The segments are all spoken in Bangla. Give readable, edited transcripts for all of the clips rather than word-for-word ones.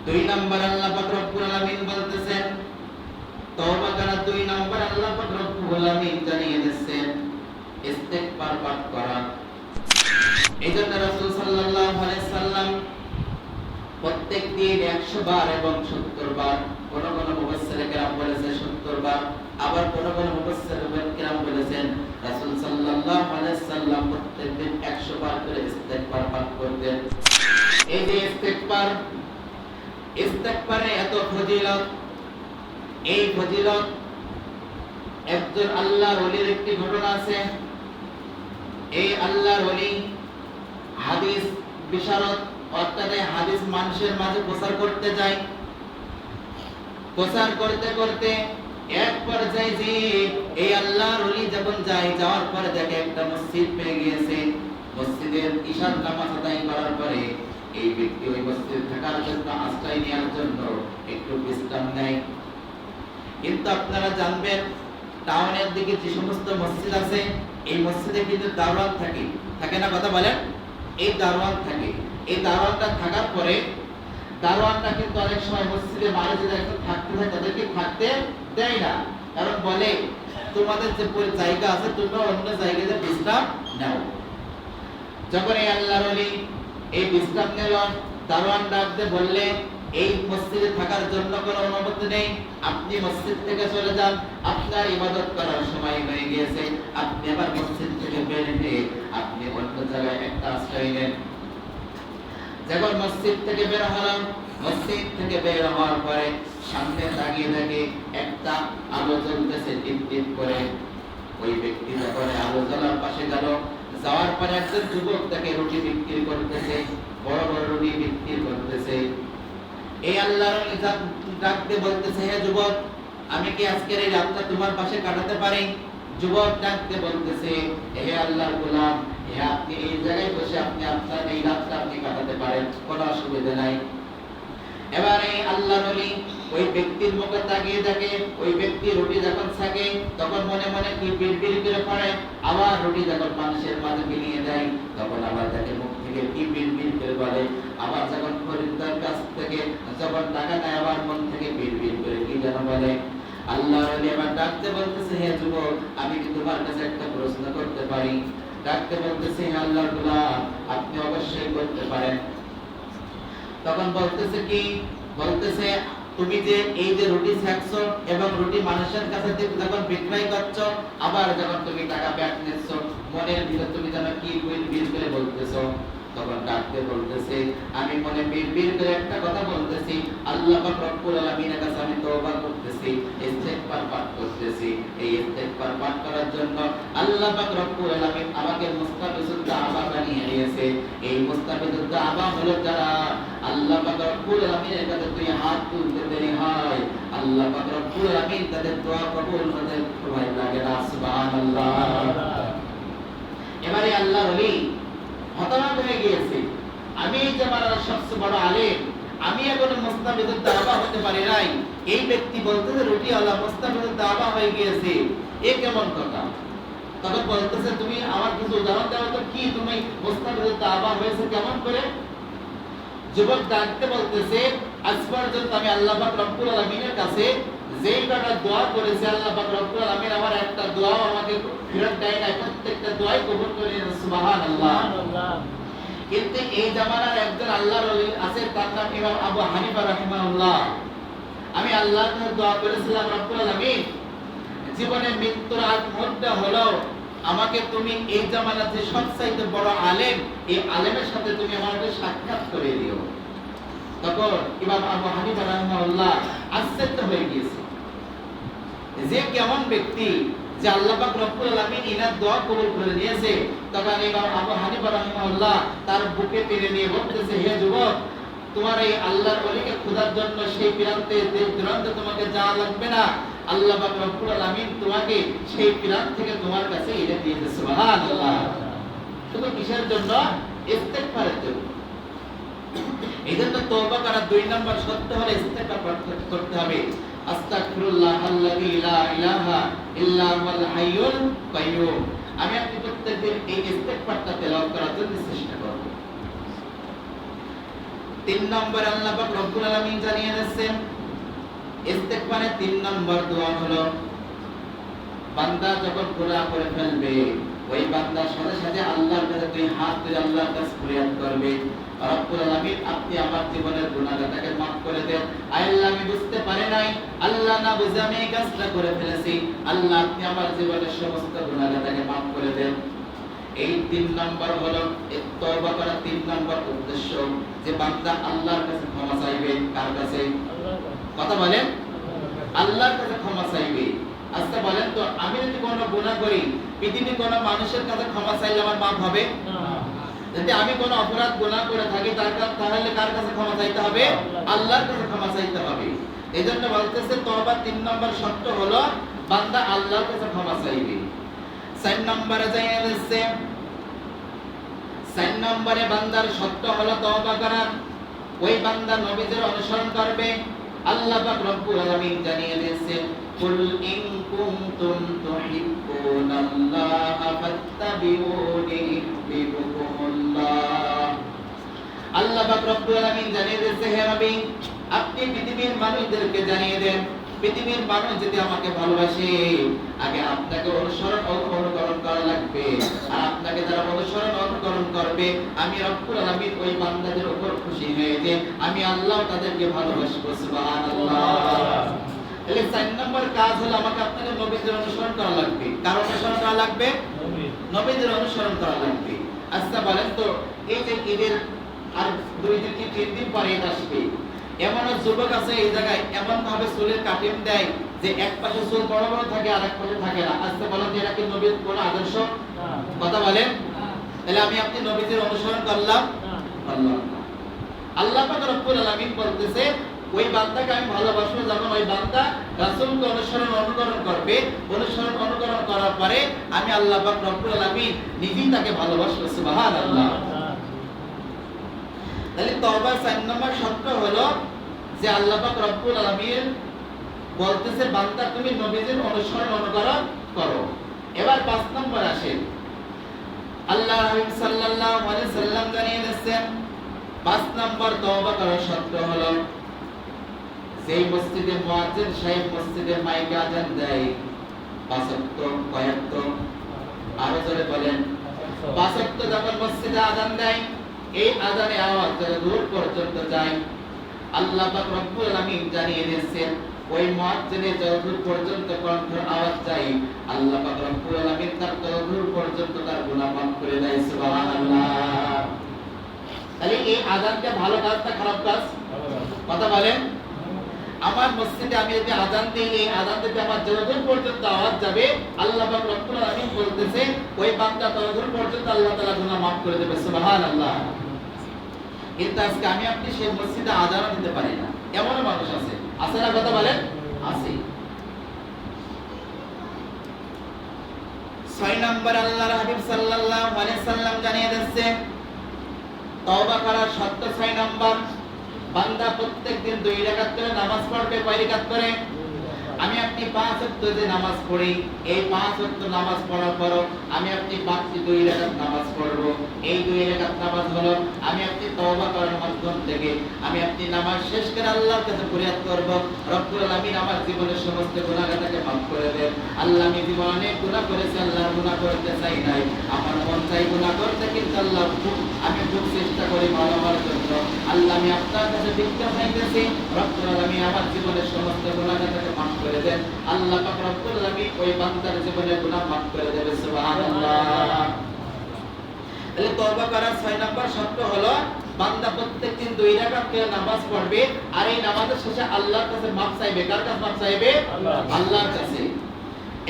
দুই নাম্বার আল্লাহ পাক রব্বুল আলামিন বলতেছেন, তওবা করা 2 নাম্বার আল্লাহ পাক রব্বুল আলামিন জানিয়ে দিচ্ছেন ইস্তিগফার পাঠ করা। এইজন্য রাসূল সাল্লাল্লাহু আলাইহি সাল্লাম প্রত্যেক দিন 100 বার এবং 70 বার, কোন কোন মুফাসসিরে কেরাম বলেছেন 70 বার, আবার কোন কোন মুফাসসিরে কেরাম বলেছেন রাসূল সাল্লাল্লাহু আলাইহি সাল্লাম প্রত্যেক দিন 100 বার করে ইস্তিগফার পাঠ করতেন। এই যে ইস্তিগফারে এত ফজিলত, এই ফজিলত একজন আল্লাহর ওলির একটি ঘটনা আছে। এই আল্লাহর ওলি হাদিস বিশারদ, অর্থাৎ হাদিস মানুষের মাঝে প্রচার করতে যায়। প্রচার করতে করতে এক পর্যায়ে যে এই আল্লাহর ওলি যখন যাওয়ার পরে দেখে একটা মসজিদ পেয়ে গিয়েছে। মসজিদের ঈশার নামাজ আদায় করার পরে এই ব্যক্তি ওই মসজিদে থাকার জন্য, আশ্রয় নেওয়ার জন্য একটু বিশ্রাম নেয়। কিন্তু আপনারা জানবেন, টাউনের দিকে যে সমস্ত মসজিদ আছে, এই মসজিদে কিন্তু দারোয়ান থাকে না, কথা বলেন? এই দারোয়ান থাকে। এই দারোয়ানটা থাকার পরে দারোয়ানটা কিন্তু অনেক সময় মসজিদে বাইরে যদি একজন থাকতে হয় তাদেরকে থাকতে দেয় না, কারণ বলে তোমাদের যে জায়গা আছে তোমরা অন্য জায়গায় বিশ্রাম নাও। যখন এই আল্লাহর ওলি এই বিশ্রাম নিল, দারোয়ান ডাকতে বললে এই মসজিদে থাকার জন্য কোনো অনুমতি নেই, আপনি মসজিদ থেকে চলে যান, আপনার ইবাদত করার সময় হয়ে গিয়েছে, আপনি আবার মসজিদ থেকে বের হয়ে আপনি অন্য জায়গায় একটা আশ্রয় নেন। যখন মসজিদ থেকে বের হলাম, মসজিদ থেকে বের হওয়ার পরে সামনে তাকিয়ে দেখে একটা আলো জ্বলতেছে টিপ টিপ করে। ওই ব্যক্তি যখন আলো জ্বলার পাশে গেল, যাওয়ার পরে একজন যুবক তাকে রুটি বিক্রি করতেছে, বড় বড় রুটি বিক্রি করতেছে। এই আল্লাহর ডাকতে বলতেছে, হে যুবক, আমি কি আজকের এই রাতটা তোমার পাশে কাটাতে পারি? যুবক ডাকতে বলতেছে, হে আল্লাহর গোলাম, হে আপনি এই জায়গায় বসে আপনি আপনার এই রাতটা আপনি কাটাতে পারেন, কোনো অসুবিধা নাই। এবার এই আল্লাহর ওলি ওই ব্যক্তির মুখে তাকিয়ে দেখে, ওই ব্যক্তি রুটি যখন থাকে তখন মনে মনে কি বিড়বিড় করে পড়ে, আবার রুটি যখন মানুষের মাঝে বিলিয়ে দেয় তখন আবার তাকে মুখ থেকে কি বিড়বিড় করে বলে, আবার যখন খরিদ্দার কাছ থেকে যখন টাকা নেয় আবার মন থেকে বিড়বিড় করে কি যেন বলে। আল্লাহর ওলি আবার ডাকতে বলতেছে, হে যুবক, আমি কি তোমার কাছে একটা প্রশ্ন করতে পারি? ডাকতে বলতেছে, হে আল্লাহর গোলাম, আপনি অবশ্যই করতে পারেন। তখন বলতেছে কি? বলতেছে, তুমি যে এই যে রুটি ছাকছো এবং রুটি মানুষের কাছে যখন বিক্রয় করছো, আবার যখন তুমি টাকা ব্যাক নিচ্ছ, মনের ভিতর তুমি যেন কি বিল করে বলতেছো। তখন ডাকতে বলতেছে, আমি মনে বিল করে একটা কথা বলতেছি, আল্লাহ পাক রব্বুল আলামিনের কাছে আমি তওবা করতেছি, ইস্তিগফার পাঠ করতেছি। এই ইস্তিগফার পাঠ করার জন্য আল্লাহ পাক রব্বুল আলামিন আমাকে মুস্তাফিজুদ দাওয়া বানিয়ে দিয়েছে। এই মুস্তাফিজুদ দাওয়া হলো যারা আল্লাহ পাক রব্বুল আলামিনের কাছে তুই হাত তুলতে দেরি হয়, আল্লাহ পাক রব্বুল আলামিন তাদের দোয়া কবুল হতে সময় লাগে না। সুবহানাল্লাহ। এবারে আল্লাহর ওলি হতবাক হয়ে গিয়েছে, আমি এই জামানার সবচেয়ে বড় আলেম, আমি এখনো মুস্তাফিজুদ দাওয়া হতে পারি নাই। এই ব্যক্তি বলতেছে রুটি আল্লাহ মুস্তাফিজুদ দাওয়া হয়ে গিয়েছে, এ কেমন কথা? তখন বলতেছে, তুমি আমার কিছু উদাহরণ দাও তো, কি তুমি মুস্তাফিজুদ দাওয়া হয়েছে কেমন করে? যুবক ডাকতে বলতেছে, আজ পর্যন্ত আমি আল্লাহ পাক রব্বুল আলামিনের কাছে যেই কটা দোয়া করেছি, আল্লাহ পাক রব্বুল আলামিন আমার একটা দোয়াও আমাকে ফেরত দেয় না, প্রত্যেকটা দোয়াই কবুল করে নিয়েছেন। সুবহানাল্লাহ। কিন্তু এই জামানার একজন আল্লাহর ওলি আছে, তার নাম ইমাম আবু হানিফা রাহিমাহুল্লাহ। আমি আল্লাহর কাছে দোয়া করেছিলাম, রব্বুল আলামিন, জীবনে মৃত্যুর আগ মুহূর্তে হলো আমাকে তুমি এই জামানার যে সবচাইতে বড় আলেম, এই আলেমের সাথে তুমি আমাকে সাক্ষাৎ করে দিও। তখন ইমাম আবু হানিফা রাহিমাহুল্লাহ আশ্চর্য হয়ে গিয়েছে, যে কেমন ব্যক্তি যে আল্লাহ পাক রব্বুল আলামিন ইনার দোয়া কবুল করে নিয়েছে। তখন ইমাম আবু হানিফা রাহিমাহুল্লাহ তার বুকে টেনে নিয়ে বলতেছে, হে যুবক, তোমার এই আল্লাহর ওলিকে খোঁজার জন্য সেই প্রান্তে দূরান্তে তোমাকে যাওয়া লাগবে না, আল্লাহ পাক রব্বুল আলামিন তোমাকে সেই প্রান্ত থেকে তোমার কাছে এনে দিয়েছে। সুবহানাল্লাহ। শুধু কিসের জন্য? ইস্তিগফারের জন্য। এইজন্য তওবা করার 2 নাম্বার শর্ত হলো ইস্তিগফার করতে হবে। আস্তাগফিরুল্লাহ আল্লাযী লা ইলাহা ইল্লা হুয়াল হাইয়ুল কাইয়্যুম। আমি আপনি প্রত্যেকদিন এই ইস্তিগফারটা তেলাওয়াত করার জন্য চেষ্টা করব। তিন নম্বর আল্লাহ পাক রব্বুল আলামিন জানিয়ে দিচ্ছেন ইস্তেগফারের 3 নম্বর দোয়া হলো বান্দা যখন গুনাহ করে ফেলবে ওই বান্দার সাথে সাথে আল্লাহর কাছে তুই হাত তুলে আল্লাহর কাছে ফরিয়াদ করবে, রব্বুল আলামিন আপনি আমার জীবনের গুনাহটাকে maaf করে দেন। আল্লাহ আমি বুঝতে পারি নাই, আল্লাহ না বুঝে আমি এই কাজটা করে ফেলেছি, আল্লাহ আপনি আমার জীবনের সমস্ত গুনাহটাকে maaf করে দেন। এই 3 নম্বর হলো তওবা করার 3 নম্বর উদ্দেশ্য যে বান্দা আল্লাহর কাছে ক্ষমা চাইবে। কার কাছে? কথা বলেন, আল্লাহর কাছে ক্ষমা চাইবে। আচ্ছা বলেন তো আমি যদি কোনো গুনাহ করি পৃথিবীর কোনো মানুষের কাছে ক্ষমা চাইলে আমার মাফ হবে না? যদি আমি কোনো অপরাধ গুনাহ করে থাকি তাহলে কার কাছে ক্ষমা চাইতে হবে? আল্লাহর কাছে ক্ষমা চাইতে হবে। এজন্য বলতেছে তওবা 3 নম্বর শর্ত হলো বান্দা আল্লাহর কাছে ক্ষমা চাইবে। 4 নম্বরে যাইতেছে 4 নম্বরে বান্দার শর্ত হলো তওবা করার ওই বান্দা নবীদের অনুসরণ করবে। আল্লাহ পাক রব্বুল আলামিন জানিয়ে দিয়েছেন কুল ইন কুনতুম তুহিব্বুনাল্লাহা ফাত্তাবিউনি ইউহিব্বুকুমুল্লাহ। আল্লাহ পাক রব্বুল আলামিন জানিয়ে দিয়েছে হে নবী আপনি পৃথিবীর মানুষদেরকে জানিয়ে দেন পৃথিবীর মানুষ যদি আমাকে ভালোবাসে আগে আপনাকে অনুকরণ করা লাগবে, আর আপনাকে যারা অনুকরণ করবে আমি রব্বুল আলামিন ওই বান্দাদের উপর খুশি হয়ে যে আমি আল্লাহ তাদেরকে ভালোবাসবো। সুবহানাল্লাহ। তাহলে 4 নম্বর কাজ হলো আমাকে আপনাকে নবীদের অনুসরণ করা লাগবে। কার অনুসরণ করা লাগবে? নবীদের অনুসরণ করা লাগবে। আচ্ছা বলেন তো এই যে ঈদের আর 2 দিন কি 3 দিন পরে ঈদ আসবে, এমন যুবক আছে এই জায়গায় এমন ভাবে চুলের কাটিং দেয় যে এক পাশে চুল বড় বড় থাকে আর এক পাশে থাকে না। আচ্ছা বলেন যে এটা কি নবীর কোন আদর্শ? কথা বলেন। তাহলে আমি আপনি নবীদের অনুসরণ করলাম না। আল্লাহ পাক রব্বুল আলামিন বলতেছে ওই বান্দাকে আমি ভালোবাসবো যখন ওই বান্দা রাসূলকে অনুকরণ করবে, অনুকরণ করার পরে আমি আল্লাহ পাক রব্বুল আলামিন নিজেই তাকে ভালোবাসবো। সুবহানাল্লাহ। তাহলে তওবার 4 নম্বর শর্ত হলো যে আল্লাহ পাক রব্বুল আলামিন বলতেছে বান্দা তুমি নবীদের অনুকরণ করো। এবার 5 নম্বর আসে আল্লাহ রাসূল সাল্লাল্লাহু আলাইহি সাল্লাম জানিয়ে দিয়েছেন 5 নম্বর তওবা করার শর্ত হলো সেই মসজিদে মুয়াজ্জিন সাহেব মসজিদে মাইকে আযান দেয় 5 ওয়াক্ত কয় ওয়াক্ত? আরো জোরে বলেন। 5 ওয়াক্ত যখন মসজিদে আযান দেয় এই আযানের আওয়াজ যত দূর পর্যন্ত যায় আল্লাহ পাক রব্বুল আলামিন জানিয়ে দিয়েছেন ওই মুয়াজ্জিনের যত দূর পর্যন্ত কণ্ঠের আওয়াজ যায় আল্লাহ পাক রব্বুল আলামিন তার তত দূর পর্যন্ত তার গুনাহ মাফ করে দেয়। সুবহানাল্লাহ। তাহলে এই আযানটা ভালো কাজ না খারাপ কাজ? কথা বলেন। আমার মসজিদে আমি যদি আযান দিই এই আযান দিতে আমার যত দূর পর্যন্ত আওয়াজ যাবে আল্লাহ পাক রব্বুল আলামিন বলতেছে ওই বান্দা তত দূর পর্যন্ত আল্লাহ তাআলা গুনাহ মাফ করে দেবে। সুবহানাল্লাহ। কিন্তু আজকে আমি আপনি সেই মসজিদে আযান দিতে পারি না, এমন মানুষ আছে না? কথা বলেন। আছে। 6 নম্বর আল্লাহর হাবিব সাল্লাল্লাহু আলাইহি সাল্লাম জানিয়ে দিয়েছে তওবা করার শর্ত 6 নম্বর বান্দা প্রত্যেকদিন 2 রাকাত করে নামাজ পড়বে। কয় রাকাত করে? আমি আপনি 5 ওয়াক্ত যে নামাজ পড়ি এই 5 ওয়াক্ত নামাজ পড়ার পর আমি আপনি বাকি 2 রাকাত নামাজ পড়ব। এই 2 রাকাত নামাজ হলো আমি আপনি তওবা করার মাধ্যম থেকে আমি আপনি নামাজ শেষ করে আল্লাহর কাছে ফরিয়াদ করব রব্বুল আলামিন আমার জীবনের সমস্ত গুনাহটাকে maaf করে দেন। আল্লাহ আমি জীবনে অনেক গুনাহ করেছি, আল্লাহ গুনাহ করতে চাই নাই, আমার মন চাই গুনাহ করতে কিন্তু আল্লাহ আমি খুব চেষ্টা করি ভালো হওয়ার জন্য। আল্লাহ আমি আপনার কাছে ভিক্ষা চাইতেছি রব্বুল আলামিন আমার জীবনের সমস্ত গুনাহটাকে maaf করে দেন। আল্লাহ পাক রব্বুল আলামিন ওই বান্দার জীবনের গুনাহ maaf করে দেবে। সুবহানাল্লাহ। তাহলে তওবা করার 6 নম্বর শর্ত হলো বান্দা প্রত্যেকদিন 2 রাকাত করে নামাজ পড়বে আর এই নামাজের শেষে আল্লাহর কাছে maaf চাইবে। কার কাছে maaf চাইবে? আল্লাহর কাছে।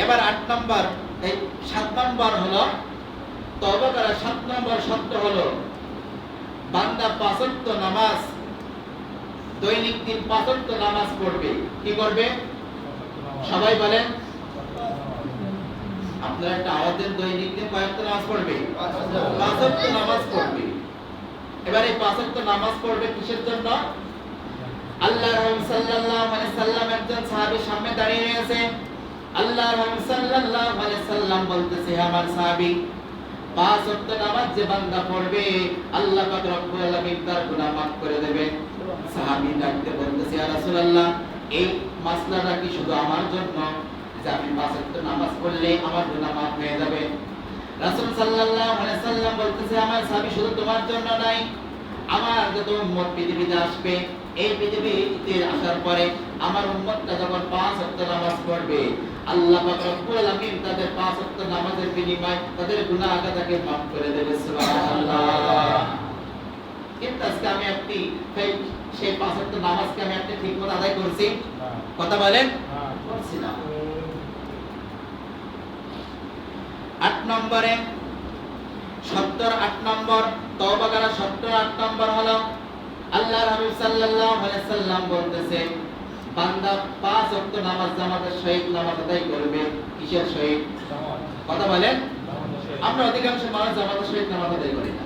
এবার 8 নম্বর এই 7 নম্বর হলো তওবা করার 7 নম্বর শর্ত হলো বান্দা 5 ওয়াক্ত নামাজ দৈনিক দিন 5 ওয়াক্ত নামাজ পড়বে। কি করবে? সবাই বলেন। আপনারা একটা আওয়াজ দেন দৈনিক দিন কয় ওয়াক্ত নামাজ পড়বে? 5 ওয়াক্ত নামাজ পড়বে। এবারে 5 ওয়াক্ত নামাজ পড়বে কিসের জন্য? আল্লাহর রাসূল সাল্লাল্লাহু আলাইহি সাল্লাম একজন সাহাবীর সামনে দাঁড়িয়ে আছে। আল্লাহর রাসূল সাল্লাল্লাহু আলাইহি সাল্লাম বলতেছে আমার সাহাবী পাঁচ ওয়াক্ত নামাজ যে বান্দা পড়বে আল্লাহ পাক রব্বুল আলামিন তার গুনাহ maaf করে দেবেন। সাহাবী ডাকতে বলতেছে ইয়া রাসূলুল্লাহ এই মাসলাটা কি শুধু আমার জন্য যে আমি পাঁচ ওয়াক্ত নামাজ পড়লে আমার গুনাহ maaf হয়ে যাবে? রাসূল সাল্লাল্লাহু আলাইহি সাল্লাম বলতেছে আমার সাহাবী শুধু তোমার জন্য নাই, আমার যত উম্মত পৃথিবীতে আসবে এই পৃথিবীতে আসার পরে আমার উম্মতটা যখন পাঁচ ওয়াক্ত নামাজ পড়বে আল্লাহ পাক রব্বুল আলামিন তাদের পাঁচ ওয়াক্ত নামাজের বিনিময়ে তাদের গুনাহ আগাটাকে maaf করে দেবে সুবহানাল্লাহ। কিন্তু আজকে আমি আপনি সেই পাঁচ ওয়াক্ত নামাজকে আমি আপনি ঠিকমতো আদায় করছি? কথা বলেন, করছি না। 8 নম্বরে 8 নম্বর তওবা করা 8 নম্বর হলো আল্লাহর হাবিব সাল্লাল্লাহু আলাইহি সাল্লাম বলতেছে বান্দা পাঁচ ওয়াক্ত নামাজ জামাতের সহিত নামাজ আদায় করবে। কিসের সহিত? কথা বলেন। আমরা অধিকাংশ মানুষ জামাতের সহিত নামাজ আদায় করি না,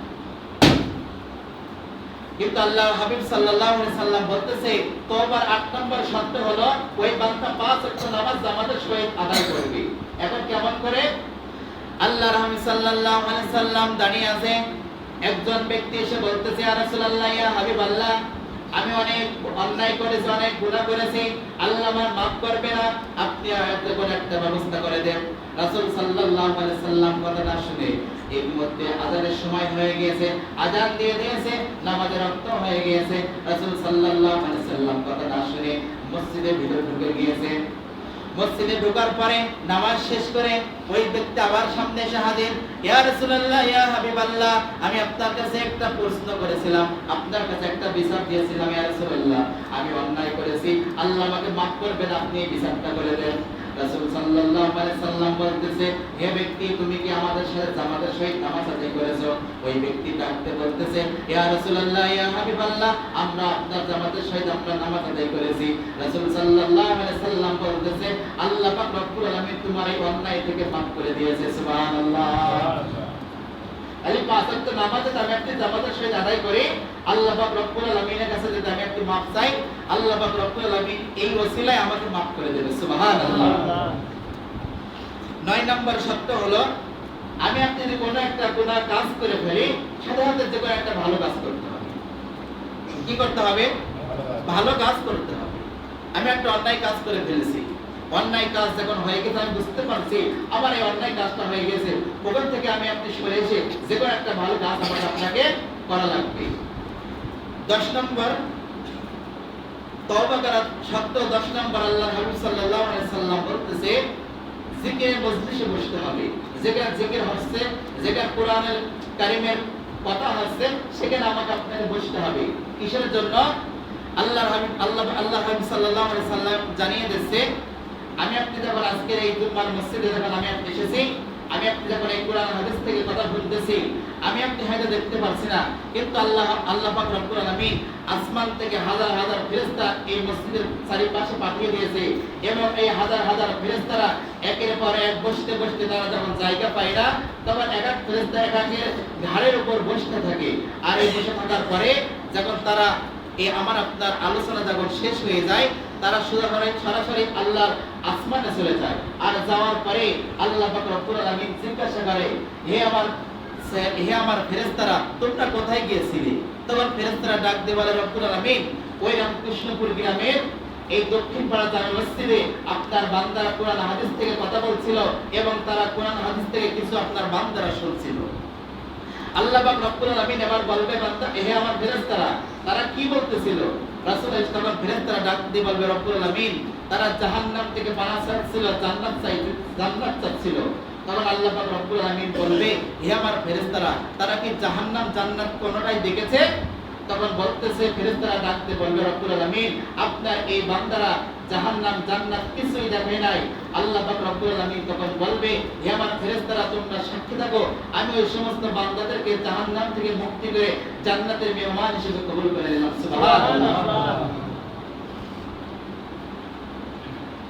কিন্তু আল্লাহর হাবিব সাল্লাল্লাহু আলাইহি সাল্লাম বলতেছে তওবার 8 নম্বর শর্ত হলো ওই বান্দা পাঁচ ওয়াক্ত নামাজ জামাতের সহিত আদায় করবে। এখন কেমন করে? আল্লাহর হাবিব সাল্লাল্লাহু আলাইহি সাল্লাম দাঁড়িয়ে আছে, একজন ব্যক্তি এসে বলতেছে ইয়া রাসূলুল্লাহ ইয়া হাবিবাল্লাহ আমি অনেক অন্যায় করেছি, অনেক গুনাহ করেছি, আল্লাহ আমার maaf করবে না, আপনি আয়াতে করে একটা ব্যবস্থা করে দেন। রাসূল সাল্লাল্লাহু আলাইহি সাল্লাম কথা না শুনে এর মধ্যে আযানের সময় হয়ে গিয়েছে, আযান দিয়ে দিয়েছে, নামাজের ওয়াক্ত হয়ে গিয়েছে। রাসূল সাল্লাল্লাহু আলাইহি সাল্লাম কথা না শুনে মসজিদের ভিতরে ঢুকে গিয়েছে। মসজিদে ঢোকার পরে নামাজ শেষ করে ওই ব্যক্তি আবার সামনে এসে হাজির, ইয়া রাসূলুল্লাহ ইয়া হাবিবাল্লাহ আমি আপনার কাছে একটা প্রশ্ন করেছিলাম, আপনার কাছে একটা বিচার দিয়েছিলাম ইয়া রাসূলুল্লাহ আমি অন্যায় করেছি, আল্লাহ আমাকে maaf করবেন, আপনি এই বিচারটা করে দেন। রাসূল সাল্লাল্লাহু আলাইহি সাল্লাম বলতেছে হে ব্যক্তি তুমি কি আমাদের সাথে জামাতের সহিত নামাজ আদায় করেছো? ওই ব্যক্তি ডাকতে বলতেছে ইয়া রাসূলুল্লাহ ইয়া হাবিবাল্লাহ আমরা আপনার জামাতের সহিত আমরা নামাজ আদায় করেছি। রাসূল সাল্লাল্লাহু আলাইহি সাল্লাম বলতেছে আল্লাহ পাক রব্বুল আলামিন তোমার এই অন্যায় থেকে maaf করে দিয়েছে সুবহানাল্লাহ। আলি পাঁচ ওয়াক্ত নামাজে আমি আপনি জামাতের সহিত আদায় করি, আল্লাহ পাক রব্বুল আলামিনের কাছে যদি আমি একটু maaf চাই আল্লাহ পাক রব্বুল আলামিন এই ওসিলায় আমাকে maaf করে দেবে সুবহানাল্লাহ। 9 নম্বর শর্ত হলো আমি আপনি যদি কোনো একটা গুনাহ কাজ করে ফেলি সাধারণত যে কোনো একটা ভালো কাজ করতে হবে। কি করতে হবে? ভালো কাজ করতে হবে। আমি একটা অন্যায় কাজ করে ফেলেছি, অন্যায় কাজ যখন হয়ে গেছে আমি বুঝতে পারছি আমার এই অন্যায় কাজটা হয়ে গেছে, ওখান থেকে আমি আপনি সরে এসে যে কোনো একটা ভালো কাজ আমাকে আপনাকে করা লাগবে। 10 নম্বর তওবা করা শর্ত 10 নম্বর আল্লাহর হাবিব সাল্লাল্লাহু আলাইহি সাল্লাম বলতেছে জিকিরে মজলিসে বসতে হবে। যেখানে জিকির হচ্ছে, যেখানে কোরআনের কারীমের কথা হচ্ছে সেখানে আমাকে আপনাকে বসতে হবে। কিসের জন্য? আল্লাহর হাবিব সাল্লাল্লাহু আলাইহি সাল্লাম জানিয়ে দিয়েছে আমি আপনি যখন আজকের এই জুম্মার মসজিদে যখন আমি আপনি এসেছি, আমি আপনি যখন এই কোরআন হাদিস থেকে কথা বলতেছি আমি আপনি হয়তো দেখতে পাচ্ছি না, কিন্তু আল্লাহ পাক রব্বুল আলামিন আসমান থেকে হাজার হাজার ফেরেশতা এই মসজিদের চারিপাশে পাঠিয়ে দিয়েছে এবং এই হাজার হাজার ফেরেশতারা একের পর এক বসতে বসতে তারা যখন জায়গা পায় না তখন এক এক ফেরেশতা একাকে ঘাড়ের উপর বসতে থাকে। আর এই বসে থাকার পরে যখন তারা এই আমার আপনার আলোচনা যখন শেষ হয়ে যায় তারা সরাসরি আল্লাহর আসমানে চলে যায়। আর যাওয়ার পরে আল্লাহ পাক রব্বুল আলামিন জিজ্ঞাসা করে হে আমার ফেরেশতারা তোমরা কোথায় গিয়েছিলে? তখন ফেরেশতারা ডাক দিয়ে বলে রব্বুল আলামিন ওই রামকৃষ্ণপুর গ্রামের এই দক্ষিণ পাড়া জামে মসজিদে আপনার বান্দারা কোরআন হাদিস থেকে কথা বলছিল এবং তারা কোরআন হাদিস থেকে কিছু আপনার বান্দারা শুনছিল। আল্লাহ পাক রব্বুল আলামিন এবার বলবে বান্দা হে আমার ফেরেশতারা তারা কি বলতেছিল? রাসূল ইসলামের ফেরেশতারা ডাক দিয়ে বলবে রব্বুল আলামিন তারা জাহান্নাম থেকে পানাহ চাচ্ছিল, জান্নাত চাচ্ছিল। তখন আল্লাহ পাক রব্বুল আলামিন বলবে হে আমার ফেরেশতারা তারা কি জাহান্নাম জান্নাত কোনটাই দেখেছে? তখন বলতেছে ফেরেশতারা ডাক দিয়ে বলবে রব্বুল আলামিন আপনার এই বান্দারা জাহান্নাম জান্নাত কিছুই দেখে নাই। আল্লাহ পাক রব্বুল আলামিন তখন বলবে হে আমার ফেরেশতারা তোমরা সাক্ষী থাকো আমি ওই সমস্ত বান্দাদেরকে জাহান্নাম থেকে মুক্তি করে জান্নাতের মেহমান হিসেবে কবুল করে নিলাম। সুবহানাল্লাহ।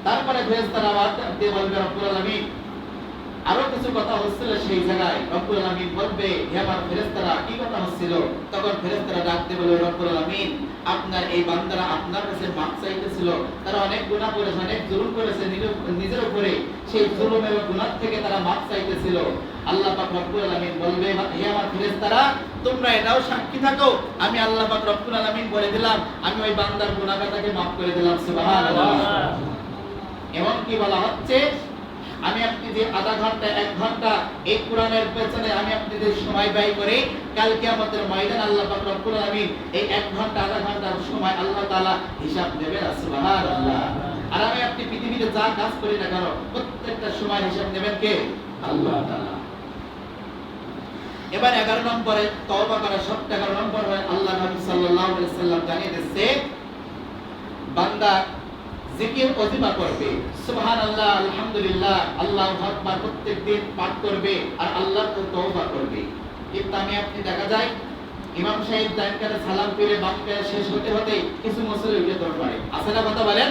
তারপরে ফেরেশতারা আবার বলবে রব্বুল আলামিন আরো কিছু কথা হচ্ছিল সেই জায়গায় রব্বুল আলামিন বলবে, হে আমার ফেরেশতারা, কি কথা হচ্ছিল? তখন ফেরেশতারা ডাকতে বলে, রব্বুল আলামিন, আপনার এই বান্দারা আপনার কাছে মাফ চাইতেছিল, তারা অনেক গুনাহ করেছে, অনেক জুলুম করেছে নিজের উপরে, সেই জুলুম এবং গুনাহ থেকে তারা মাফ চাইতেছিল। আল্লাহ পাক রব্বুল আলামিন বলবে, হে আমার ফেরেশতারা, তোমরা এটাও সাক্ষী থাকো, আমি আল্লাহ পাক রব্বুল আলামিন বলে দিলাম, আমি ওই বান্দার গুনাহটাকে মাফ করে দিলাম। সুবহানাল্লাহ। এমন কি বলা হচ্ছে, আমি আপনি যে আধা ঘন্টা 1 ঘন্টা এই কোরআনের পেছনে আমি আপনি যে সময় ব্যয় করে, কাল কিয়ামতের ময়দান আল্লাহ পাক রব্বুল আলামিন এই 1 ঘন্টা আধা ঘন্টার সময় আল্লাহ তাআলা হিসাব নেবেন। সুবহানাল্লাহ। আর আমি আপনি পৃথিবীতে যা কাজ করি না কেন, প্রত্যেকটা সময় হিসাব নেবেন কে? আল্লাহ তাআলা। এবার 11 নম্বরে তওবা করা, সবটা 11 নম্বর হয় আল্লাহ নবী সাল্লাল্লাহু আলাইহি সাল্লাম জানিয়ে দিয়েছে, বান্দা জিকির ওজিফা করবে, সুবহানাল্লাহ, আলহামদুলিল্লাহ, আল্লাহু আকবার প্রত্যেকদিন পাঠ করবে আর আল্লাহকে তওবা করবে। কিন্তু আমি আপনি দেখা যায় ইমাম সাহেব দাঁড়িয়ে সালাম ফিরে বাক্য শেষ হতে হতে কিছু মুসল্লি উঠে দরবারে আছে না, কথা বলেন?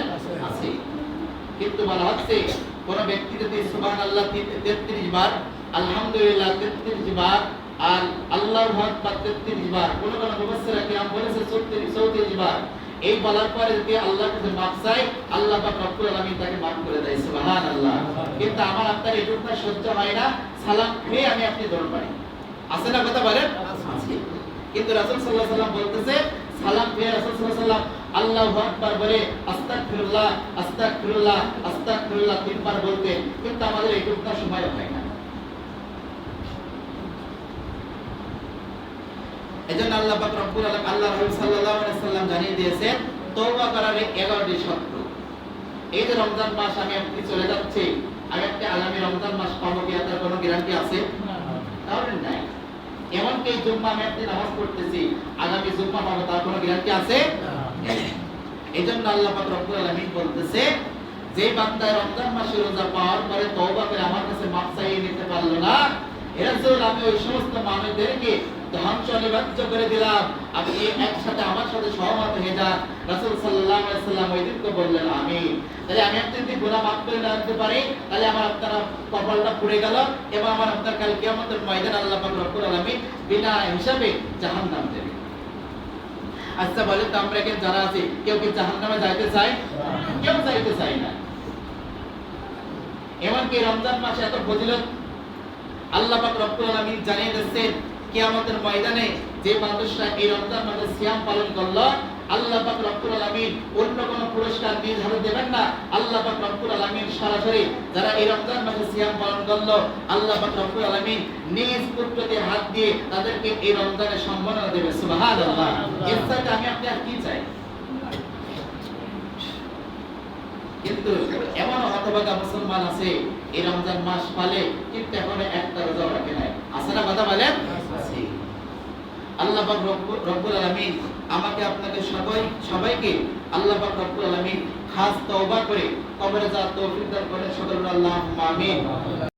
আছে। কিন্তু বলা হচ্ছে কোন ব্যক্তি যদি সুবহানাল্লাহ 33 বার, আলহামদুলিল্লাহ 33 বার আর আল্লাহু আকবার 33 বার, কোন মুফাসসির কিরাম বলেছে 34 বার, এই বলার পরে যদি আল্লাহর কাছে মাফ চাই, আল্লাহ পাক রব্বুল আলামিন তাকে মাফ করে দেয়। সুবহানাল্লাহ। কিন্তু আমার আপনার এইটুকু সহ্য হয় না, সালাম ফিরে আমি আপনি দরবারে আছে না, কথা বলেন? আছে। কিন্তু রাসূল সাল্লাল্লাহু আলাইহি ওয়াসাল্লাম বলতেছে, সালাম ফিরে রাসূল সাল্লাল্লাহু আলাইহি ওয়াসাল্লাম আল্লাহু আকবার বলে আস্তাগফিরুল্লাহ আস্তাগফিরুল্লাহ আস্তাগফিরুল্লাহ 3 বার বলতে, কিন্তু আমাদের এইটুকু সময় হয় না। এজন্য আল্লাহ পাক রব্বুল আলামিন, আল্লাহ রাসূল সাল্লাল্লাহু আলাইহি ওয়াসাল্লাম জানিয়ে দিয়েছেন, তওবা করার 11টি শর্ত। এই যে রমজান মাস আমি আপনি চলে যাচ্ছে, আমি একটা আগামী রমজান মাস পাবো কি, তার কোনো গ্যারান্টি আছে? তাহলে নাই। এমন কি জুম্মা আমি আপনি নামাজ পড়তেছি, আগামী জুম্মা পাবো, তার কোনো গ্যারান্টি আছে? এজন্য আল্লাহ পাক রব্বুল আলামিন বলতেছে, যে বান্দা রমজান মাসে রোজা পাওয়ার পরে তওবা করে আমার কাছে মাফ চাইয়ে নিতে পারলো না, এর জন্য আমি ওই সমস্ত মানুষদেরকে ধ্বংস নিবার্য করে দিলাম, আপনি একসাথে আমার সাথে সহমত হয়ে যান। রাসূল সাল্লাল্লাহু আলাইহি ওয়াসাল্লাম ওই দিন তো বললেন আমিন। তাহলে আমি আপনি যদি গুনাহ মাফ করে না দিতে পারি, তাহলে আমার আপনার কপালটা পুড়ে গেল এবং আমার আপনার কাল কিয়ামতের ময়দানে আল্লাহ পাক রব্বুল আলামিন বিনা হিসাবে জাহান্নাম দেবে। আচ্ছা বলেন তো, আমরা এখানে যারা আছি কেউ কি জাহান্নামে যাইতে চায়? কেউ যাইতে চায় না। এমনকি রমজান মাসে এত ফজিলত আল্লাহ পাক রব্বুল আলামিন জানিয়ে দিয়েছেন, কিয়ামতের ময়দানে যে মানুষরা এই রমজান মাসে সিয়াম পালন করলো, আল্লাহ পাক রব্বুল আলামিন অন্য কোন পুরস্কার নিজ হাতে দেবেন না। আল্লাহ পাক রব্বুল আলামিন সরাসরি যারা এই রমজান মাসে সিয়াম পালন করলো, আল্লাহ পাক রব্বুল আলামিন নিজ পুত্রতে হাত দিয়ে তাদেরকে এই রমজানে সম্মাননা দেবে। সুবহানাল্লাহ। এর সাথে আমি আপনি আর কি চাই? কিন্তু এমন হতভাগা মুসলমান আছে, এই রমজান মাস পালে কিন্তু এখন একটা রোজা রাখে নাই। আছে না, কথা বলেন? আছে। আল্লাহ পাক রব্বুল আলামিন আমাকে আপনাকে সবাইকে আল্লাহ পাক রব্বুল আলামিন খাস তওবা করে কবরে যাওয়ার তৌফিক দান করেন। সকলে আল্লাহুম্মা আমিন।